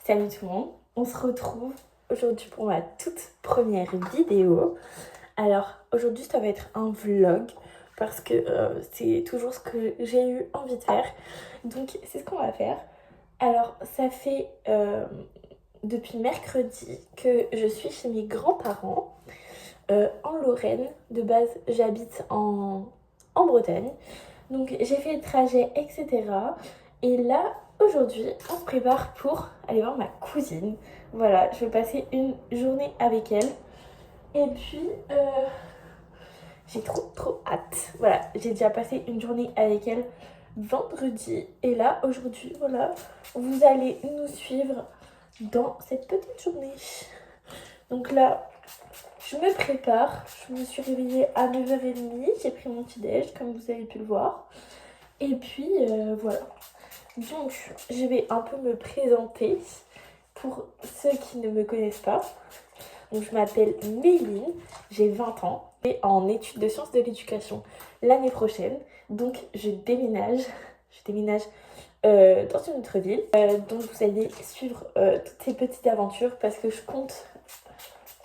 Salut tout le monde, on se retrouve aujourd'hui pour ma toute première vidéo. Alors aujourd'hui ça va être un vlog parce que c'est toujours ce que j'ai eu envie de faire. Donc c'est ce qu'on va faire. Alors ça fait depuis mercredi que je suis chez mes grands-parents en Lorraine. De base j'habite en Bretagne. Donc j'ai fait le trajet, etc. Et là, aujourd'hui, on se prépare pour aller voir ma cousine. Voilà, je vais passer une journée avec elle. Et puis, j'ai trop hâte. Voilà, j'ai déjà passé une journée avec elle vendredi. Et là, aujourd'hui, voilà, vous allez nous suivre dans cette petite journée. Donc là, je me prépare. Je me suis réveillée à 9h30. J'ai pris mon petit déj, comme vous avez pu le voir. Et puis, voilà. Donc, je vais un peu me présenter pour ceux qui ne me connaissent pas. Donc, je m'appelle Méline, j'ai 20 ans et en études de sciences de l'éducation l'année prochaine. Donc, je déménage dans une autre ville. Donc, vous allez suivre toutes ces petites aventures parce que je compte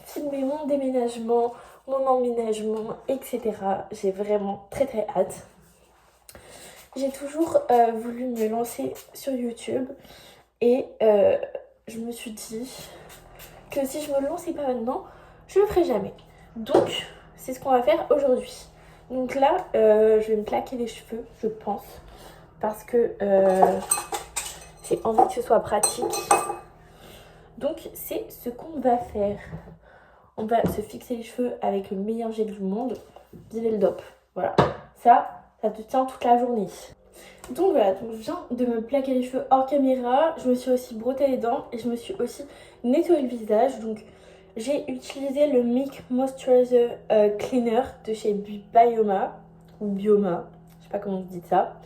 filmer mon déménagement, mon emménagement, etc. J'ai vraiment très hâte. J'ai toujours voulu me lancer sur YouTube et je me suis dit que si je me lançais pas maintenant, je le ferais jamais. Donc, c'est ce qu'on va faire aujourd'hui. Donc là, je vais me plaquer les cheveux, je pense, parce que j'ai envie que ce soit pratique. Donc, c'est ce qu'on va faire. On va se fixer les cheveux avec le meilleur gel du monde, vive le dop. Voilà, ça te tient toute la journée. Donc voilà, donc je viens de me plaquer les cheveux hors caméra. Je me suis aussi brossé les dents et je me suis aussi nettoyé le visage. Donc j'ai utilisé le Milk Moisturizer Cleaner de chez Bioma ou Bioma, je sais pas comment vous dites ça.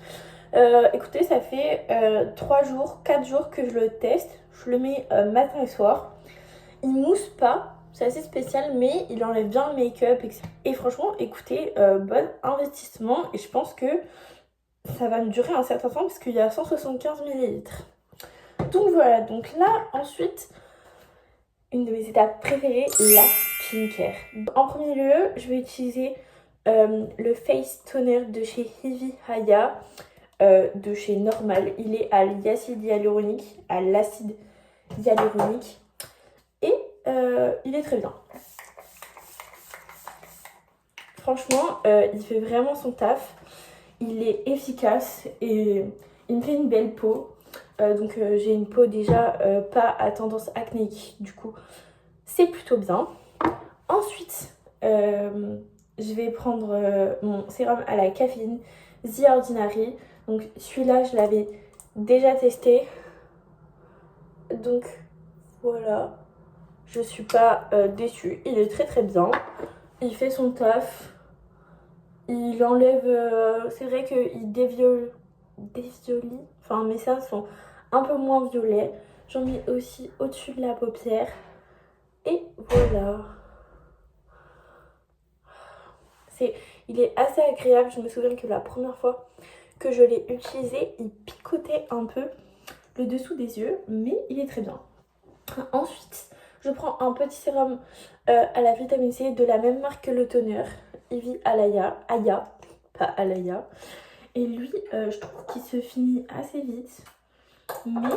Écoutez, ça fait 3 jours, 4 jours que je le teste. Je le mets matin et soir. Il mousse pas, c'est assez spécial, mais il enlève bien le make-up. Et franchement, écoutez, bon investissement. Et je pense que ça va me durer un certain temps parce qu'il y a 175 ml. Donc voilà, donc là, ensuite, une de mes étapes préférées, la skincare. En premier lieu, je vais utiliser le Face Toner de chez Hivi Haya, de chez Normal. Il est à l'acide hyaluronique, et il est très bien. Franchement, il fait vraiment son taf. Il est efficace et il me fait une belle peau. Donc j'ai une peau déjà pas à tendance acnéique. Du coup, c'est plutôt bien. Ensuite, je vais prendre mon sérum à la caféine The Ordinary. Donc celui-là, je l'avais déjà testé. Donc voilà, je suis pas déçue. Il est très bien. Il fait son taf. Il enlève, c'est vrai qu'il déviolie, enfin mes seins sont un peu moins violets. J'en mets aussi au-dessus de la paupière. Et voilà. Il est assez agréable. Je me souviens que la première fois que je l'ai utilisé, il picotait un peu le dessous des yeux, mais il est très bien. Ensuite, je prends un petit sérum à la vitamine C de la même marque que le toner, Hivi Aya, pas Alaya. Et lui, je trouve qu'il se finit assez vite. Mais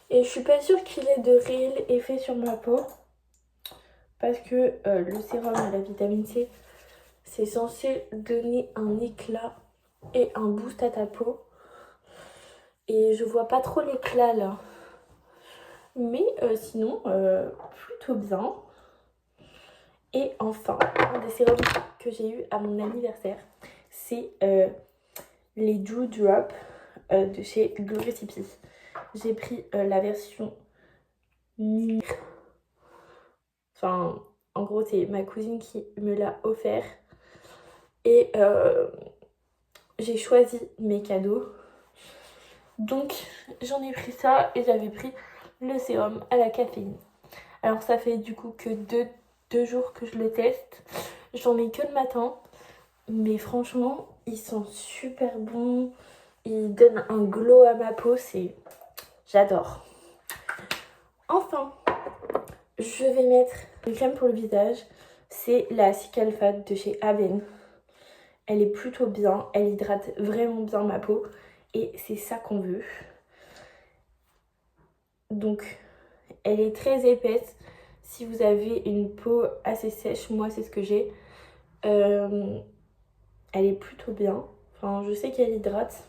et je suis pas sûre qu'il ait de réel effet sur ma peau. Parce que le sérum à la vitamine C, c'est censé donner un éclat et un boost à ta peau. Et je vois pas trop l'éclat là. Mais sinon, plutôt bien. Et enfin, un des sérums que j'ai eu à mon anniversaire, c'est les Dew Drop de chez Glow Recipe. J'ai pris la version mini. Enfin, en gros, c'est ma cousine qui me l'a offert. Et j'ai choisi mes cadeaux. Donc, j'en ai pris ça et j'avais pris le sérum à la caféine. Alors, ça fait du coup que deux jours que je le teste. J'en mets que le matin. Mais franchement, ils sont super bons. Ils donnent un glow à ma peau. J'adore. Enfin, je vais mettre une crème pour le visage. C'est la Cicalfat de chez Aven. Elle est plutôt bien, elle hydrate vraiment bien ma peau. Et c'est ça qu'on veut. Donc, elle est très épaisse. Si vous avez une peau assez sèche, moi c'est ce que j'ai. Elle est plutôt bien. Enfin, je sais qu'elle hydrate.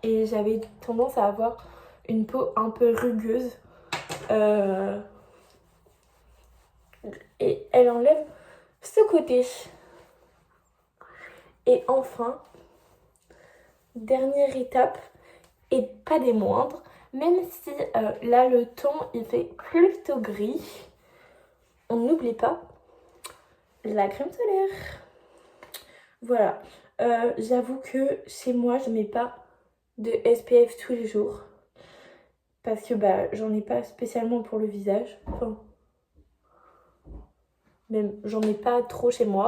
Et j'avais tendance à avoir une peau un peu rugueuse. Et elle enlève ce côté. Et enfin, dernière étape, et pas des moindres, même si là le temps il fait plutôt gris, on n'oublie pas la crème solaire. Voilà, j'avoue que chez moi je mets pas de SPF tous les jours parce que j'en ai pas spécialement pour le visage. Enfin, même j'en ai pas trop chez moi.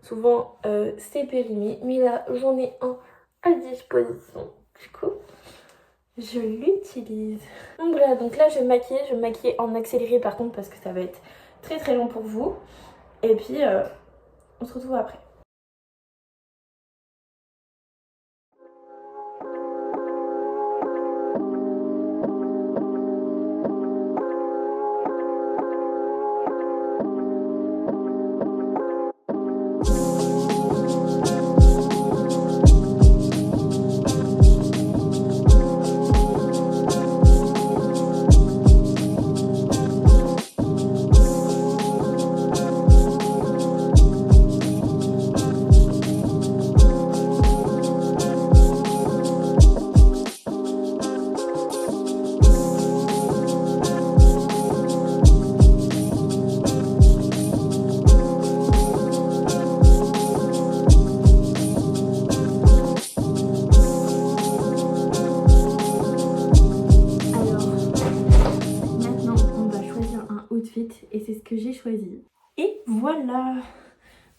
Souvent c'est périmé, mais là j'en ai un à disposition. Du coup, je l'utilise. Donc voilà, donc là je vais me maquiller en accéléré par contre parce que ça va être très très long pour vous. Et puis on se retrouve après. Et c'est ce que j'ai choisi. Et voilà.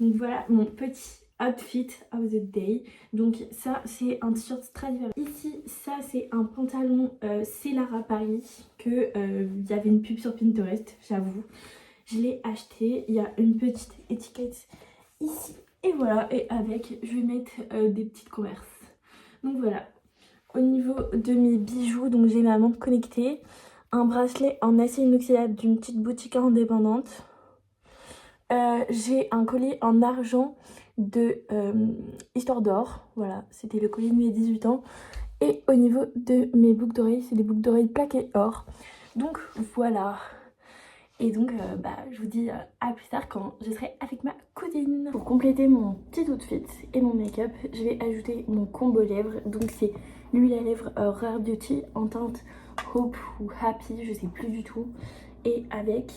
Donc voilà mon petit outfit of the day. Donc ça c'est un t-shirt Stradivarius. Ici ça c'est un pantalon c'est Lara Paris que il y avait une pub sur Pinterest, j'avoue. Je l'ai acheté, il y a une petite étiquette ici. Et voilà, et avec je vais mettre des petites Converse. Donc voilà. Au niveau de mes bijoux, donc j'ai ma montre connectée, un bracelet en acier inoxydable d'une petite boutique indépendante. J'ai un collier en argent de Histoire d'Or. Voilà, c'était le collier de mes 18 ans. Et au niveau de mes boucles d'oreilles, c'est des boucles d'oreilles plaquées or. Donc voilà. Et donc je vous dis à plus tard quand je serai avec ma cousine. Pour compléter mon petit outfit et mon make-up, je vais ajouter mon combo lèvres. Donc c'est l'huile à lèvres Rare Beauty en teinte Hope ou Happy, je sais plus du tout. Et avec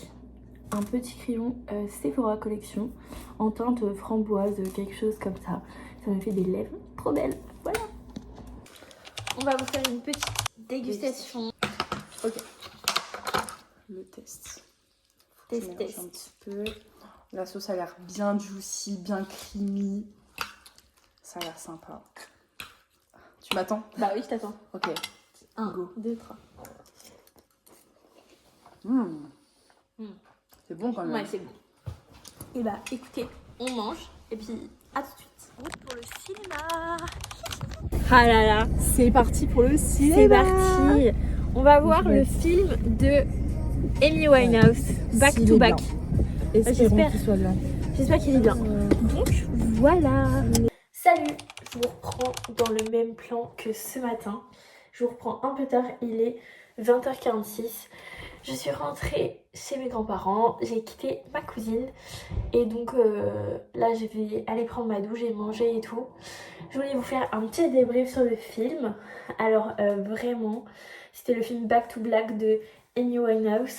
un petit crayon Sephora Collection en teinte framboise, quelque chose comme ça. Ça me fait des lèvres trop belles. Voilà. On va vous faire une petite dégustation. Ok. Le test. Test. Un petit peu. La sauce a l'air bien juicy, bien creamy. Ça a l'air sympa. Tu m'attends? Bah oui, je t'attends. Ok. 1, 2, 3. C'est bon quand même. Ouais, c'est bon. Et bah écoutez, on mange et puis à tout de suite. Pour le cinéma. Ah là là, C'est parti pour le cinéma. c'est parti. On va voir le film de Amy Winehouse, Back S'il to est Back. bien. Espérons qu'il soit bien. J'espère qu'il est bien. Donc voilà. Salut, je vous reprends dans le même plan que ce matin. Je vous reprends un peu tard, il est 20h46. Je suis rentrée chez mes grands-parents, j'ai quitté ma cousine et donc là je vais aller prendre ma douche et manger et tout. Je voulais vous faire un petit débrief sur le film. Alors vraiment, c'était le film Back to Black de Amy Winehouse.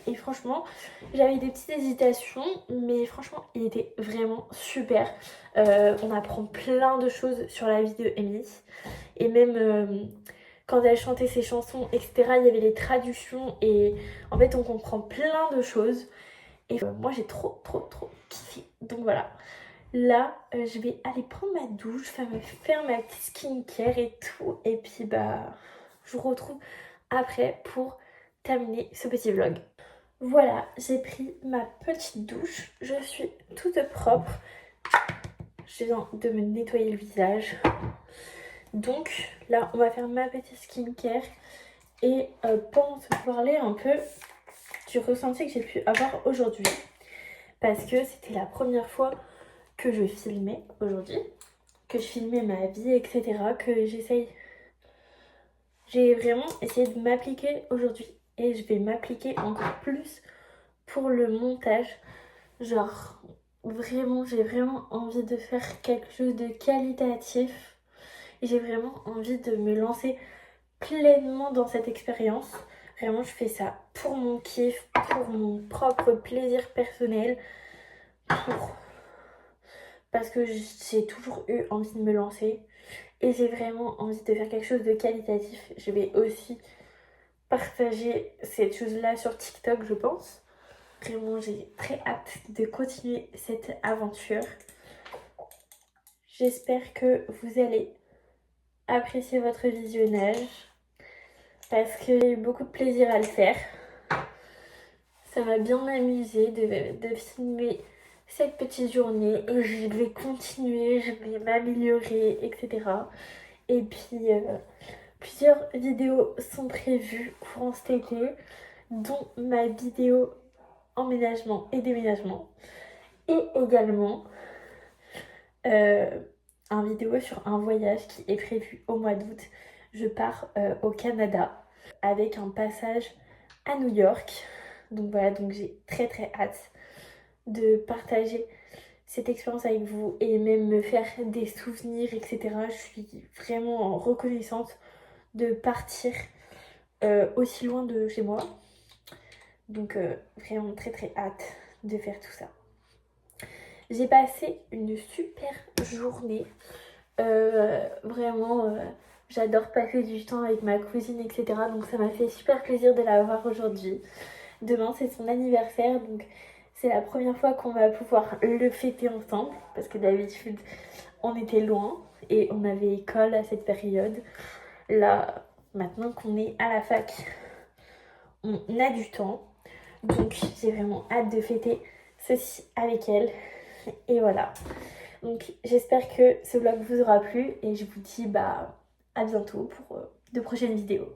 Et franchement, j'avais des petites hésitations, mais franchement, il était vraiment super. On apprend plein de choses sur la vie de Amy. Et même quand elle chantait ses chansons, etc., il y avait les traductions. Et en fait, on comprend plein de choses. Et moi, j'ai trop kiffé. Donc voilà. Là, je vais aller prendre ma douche, faire ma petite skincare et tout. Et puis, je vous retrouve après pour terminer ce petit vlog. Voilà, j'ai pris ma petite douche, je suis toute propre, je viens de me nettoyer le visage. Donc là, on va faire ma petite skincare et pour te parler un peu du ressenti que j'ai pu avoir aujourd'hui, parce que c'était la première fois que je filmais aujourd'hui, que je filmais ma vie, etc., que j'ai vraiment essayé de m'appliquer aujourd'hui et je vais m'appliquer encore plus pour le montage. Genre, vraiment, j'ai vraiment envie de faire quelque chose de qualitatif et j'ai vraiment envie de me lancer pleinement dans cette expérience. Vraiment, je fais ça pour mon kiff, pour mon propre plaisir personnel, parce que j'ai toujours eu envie de me lancer et j'ai vraiment envie de faire quelque chose de qualitatif. Je vais aussi partager cette chose-là sur TikTok, je pense. Vraiment, j'ai très hâte de continuer cette aventure. J'espère que vous allez apprécier votre visionnage parce que j'ai eu beaucoup de plaisir à le faire. Ça m'a bien amusé de filmer cette petite journée et je vais continuer, je vais m'améliorer, etc. Et puis, plusieurs vidéos sont prévues courant cet été, dont ma vidéo emménagement et déménagement. Et également un vidéo sur un voyage qui est prévu au mois d'août. Je pars au Canada avec un passage à New York. Donc voilà, donc j'ai très très hâte de partager cette expérience avec vous et même me faire des souvenirs, etc. Je suis vraiment reconnaissante de partir aussi loin de chez moi. Donc vraiment très très hâte de faire tout ça. J'ai passé une super journée. Vraiment, j'adore passer du temps avec ma cousine, etc. Donc ça m'a fait super plaisir de la voir aujourd'hui. Demain, c'est son anniversaire, donc c'est la première fois qu'on va pouvoir le fêter ensemble. Parce que d'habitude, on était loin et on avait école à cette période. Là, maintenant qu'on est à la fac, on a du temps. Donc j'ai vraiment hâte de fêter ceci avec elle. Et voilà. Donc j'espère que ce vlog vous aura plu et je vous dis à bientôt pour de prochaines vidéos.